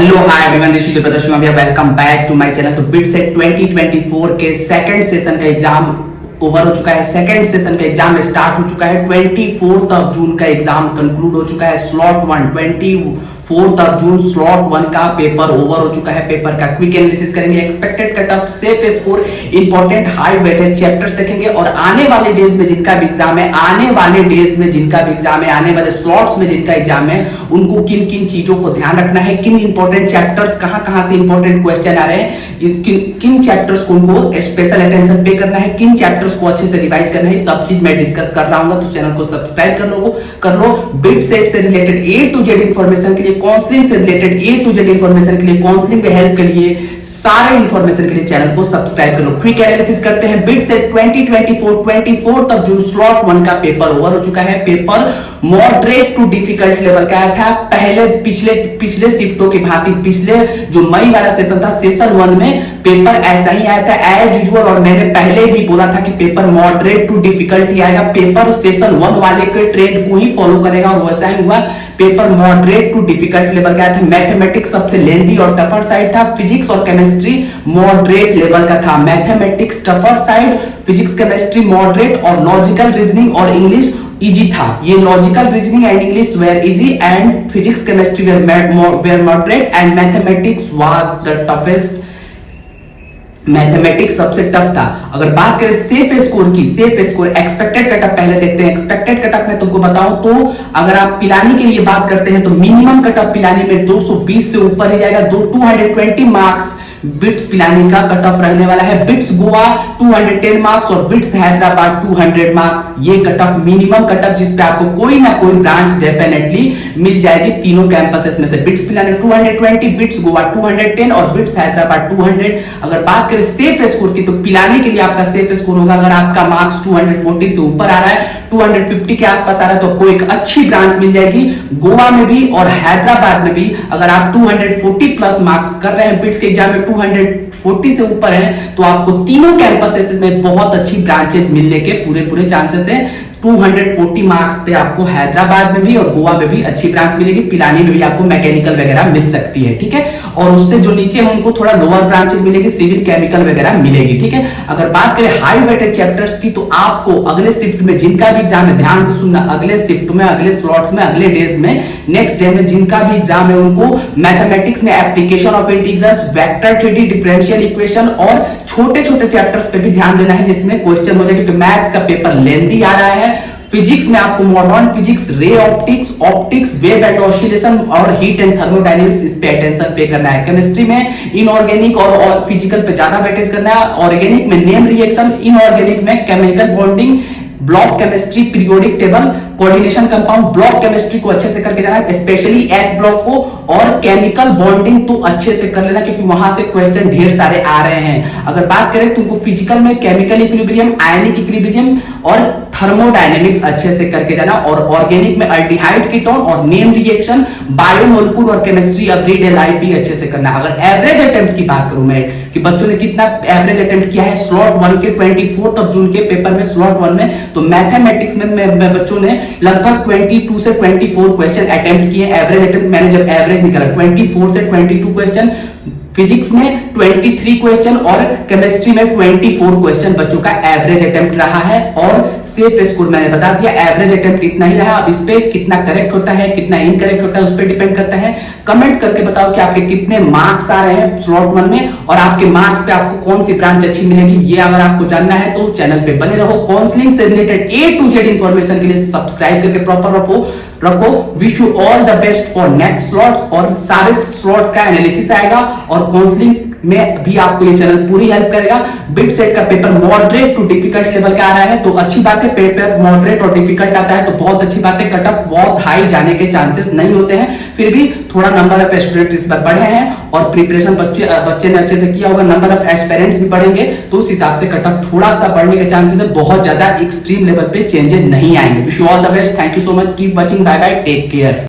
Hello hi everyone, this is Pradarshan अभी welcome back to my channel. तो BITSAT 2024 के second session का exam over हो चुका है। सेकंड सेशन का एग्जाम स्टार्ट हो चुका है। 24 जून का एग्जाम कंक्लूड हो चुका है। स्लॉट 1 24 जून स्लॉट 1 का पेपर ओवर हो चुका है। पेपर का क्विक एनालिसिस करेंगे, expected cutoff, safe score, important high weightage chapters देखेंगे और आने वाले डेज में जिनका भी एग्जाम है, आने वाले वाले स्लॉट्स में जिनका एग्जाम है, उनको किन किन चीजों को ध्यान रखना है, किन इंपॉर्टेंट चैप्टर्स कहां से इंपॉर्टेंट क्वेश्चन आ रहे हैं, किन चैप्टर्स को उनको स्पेशल अटेंशन पे करना है, किन चैप्टर्स को अच्छे से रिवाइज करना है, सब चीज मैं डिस्कस कर रहा हूं। तो चैनल को सब्सक्राइब कर लो। बिटसेट से related A to Z information के लिए, काउंसलिंग से related A to Z information के लिए, काउंसलिंग में हेल्प के लिए, सारे इंफॉर्मेशन के लिए चैनल को सब्सक्राइब कर लो। क्विक एनालिसिस करते हैं। बिटसेट 24 तक जून स्लॉट 1 का पेपर ओवर हो चुका है। Paper moderate to difficult level का आया था। पहले पिछले शिफ्टों की भांति पिछले जो मई वाला सेशन था, सेशन 1 में पेपर ऐसा ही आया था एज यूजुअल, और मैंने पहले भी बोला था कि पेपर मॉडरेट टू डिफिकल्ट ही आएगा। पेपर सेशन 1 वाले के ट्रेंड को ही फॉलो करेगा और वैसा ही हुआ। Paper moderate to difficult level का आया था। मैथमेटिक्स सबसे लेंथी और टफर साइड था। फिजिक्स और केमिस्ट्री मॉडरेट लेवल का था। Mathematics tougher side, physics chemistry moderate, और लॉजिकल रीजनिंग और इंग्लिश इजी था। ये logical reasoning and English where easy and physics chemistry where moderate and mathematics was the toughest. Mathematics सबसे tough था। अगर बात करें सेफ स्कोर की, सेफ स्कोर एक्सपेक्टेड कटअप पहले देखते हैं। एक्सपेक्टेड कटअप में तुमको बताऊं तो अगर आप पिलानी के लिए बात करते हैं तो मिनिमम कटअप पिलानी में 220 से ऊपर ही जाएगा। 220 मार्क्स बिट्स पिलानी का कटअप रहने वाला है। बिट्स गोवा 210 मार्क्स और बिट्स हैदराबाद 200 मार्क्स। ये कटअप मिनिमम कटअप जिस पे आपको कोई ना कोई ब्रांच डेफिनेटली मिल जाएगी तीनों कैंपसेस में से। बिट्स पिलानी 220, बिट्स गोवा 210 और बिट्स हैदराबाद 200। अगर बात करें सेफ स्कोर की तो पिलानी के लिए आपका सेफ स्कोर होगा, अगर आपका मार्क्स 240 से ऊपर आ रहा है, 250 के आसपास आ रहा है, तो आपको एक अच्छी ब्रांच मिल जाएगी गोवा में भी और हैदराबाद में भी। अगर आप 240 प्लस मार्क्स कर रहे हैं, बिट्स के एग्जाम में 240 से ऊपर है, तो आपको तीनों कैंपसेस में बहुत अच्छी ब्रांचेस मिलने के पूरे चांसेस हैं। 240 मार्क्स पे आपको हैदराबाद में भी और गोवा में भी अच्छी ब्रांच मिलेगी। पिलानी में भी आपको मैकेनिकल वगैरह मिल सकती है, ठीक है। और उससे जो नीचे है उनको थोड़ा लोअर ब्रांचेस मिलेगी, सिविल केमिकल वगैरह मिलेगी, ठीक है। अगर बात करें हाई वेटेड चैप्टर्स की तो आपको अगले शिफ्ट में जिनका भी एग्जाम है, ध्यान से सुनना, अगले शिफ्ट में, अगले स्लॉट्स में, अगले डेज में, नेक्स्ट डे में जिनका भी एग्जाम है उनको मैथमेटिक्स में application of integrals, vector 3D, differential equation और छोटे चैप्टर्स पे भी ध्यान देना है जिसमें क्वेश्चन हो जाए, क्योंकि मैथ्स का पेपर लेंथी आ रहा है। फिजिक्स में आपको modern physics, ray optics, wave and oscillation और हीट एंड थर्मोडायनेमिक्स, इस पे अटेंशन पे करना है। केमिस्ट्री में इनऑर्गेनिक और फिजिकल पे ज्यादा वेटेज करना है। ऑर्गेनिक में नेम रिएक्शन, इनऑर्गेनिक में chemical bonding, block chemistry, periodic table, coordination compound, block chemistry को अच्छे से करके जाना है, स्पेशली एस ब्लॉक को, और केमिकल बॉन्डिंग तो अच्छे से कर लेना क्योंकि वहां से क्वेश्चन ढेर सारे आ रहे हैं। अगर बात करें तुमको फिजिकल में केमिकल इक्विलिब्रियम, आयनिक इक्विलिब्रियम और थर्मोडायनेमिक्स अच्छे से करके जाना, और ऑर्गेनिक में अल्डिहाइड कीटोन और नेम रिएक्शन, बायोमोलिक्यूल और केमिस्ट्री एवरीडे लाइफ भी अच्छे से करना। अगर एवरेज अटेम्प्ट की बात करूं मैं कि बच्चों ने कितना एवरेज अटेम्प्ट किया है स्लॉट 1 के 24 जून के पेपर में, स्लॉट 1 में, तो मैथमेटिक्स में बच्चों ने लगभग 22 से 24 क्वेश्चन अटेम्प्ट किए। एवरेज अटेम्प्ट मैंने जब एवरेज निकाला 24 से 22 क्वेश्चन, फिजिक्स में 23 क्वेश्चन और केमिस्ट्री में 24 क्वेश्चन बच्चों का एवरेज अटेम्प्ट रहा है। और सेफ स्कोर मैंने बता दिया, एवरेज अटेम्प्ट कितना ही रहा। अब इस पे कितना करेक्ट होता है, कितना इनकरेक्ट होता है, उस पर डिपेंड करता है। कमेंट करके बताओ कि आपके कितने मार्क्स आ रहे हैं स्लॉट 1 में और आपके मार्क्स पे आपको कौन सी ब्रांच अच्छी मिलेगी। ये अगर आपको जानना है तो चैनल पे बने रहो। काउंसलिंग से related A to Z information के लिए सब्सक्राइब करके प्रॉपर रखो। Wish you all the best for next slots, और सारे स्लॉट्स का एनालिसिस आएगा और काउंसलिंग में भी आपको ये चैनल पूरी हेल्प करेगा। बिटसेट का paper moderate to difficult level का आ रहा है, तो अच्छी बात है। पेपर मॉडरेट और डिफिकल्ट आता है तो बहुत अच्छी बात है। कटअप बहुत हाई जाने के चांसेस नहीं होते हैं, फिर भी थोड़ा नंबर ऑफ स्टूडेंट्स इस बार बढ़े हैं और प्रिपरेशन बच्चे ने अच्छे से किया होगा। नंबर ऑफ एस्पिरेंट्स भी बढ़ेंगे तो उस हिसाब से कटअप थोड़ा सा बढ़ने के चांसेस है। बहुत ज्यादा एक्सट्रीम लेवल पे चेंजेस नहीं आएंगे। Wish you all the best, thank you so much, keep watching, bye bye, take care.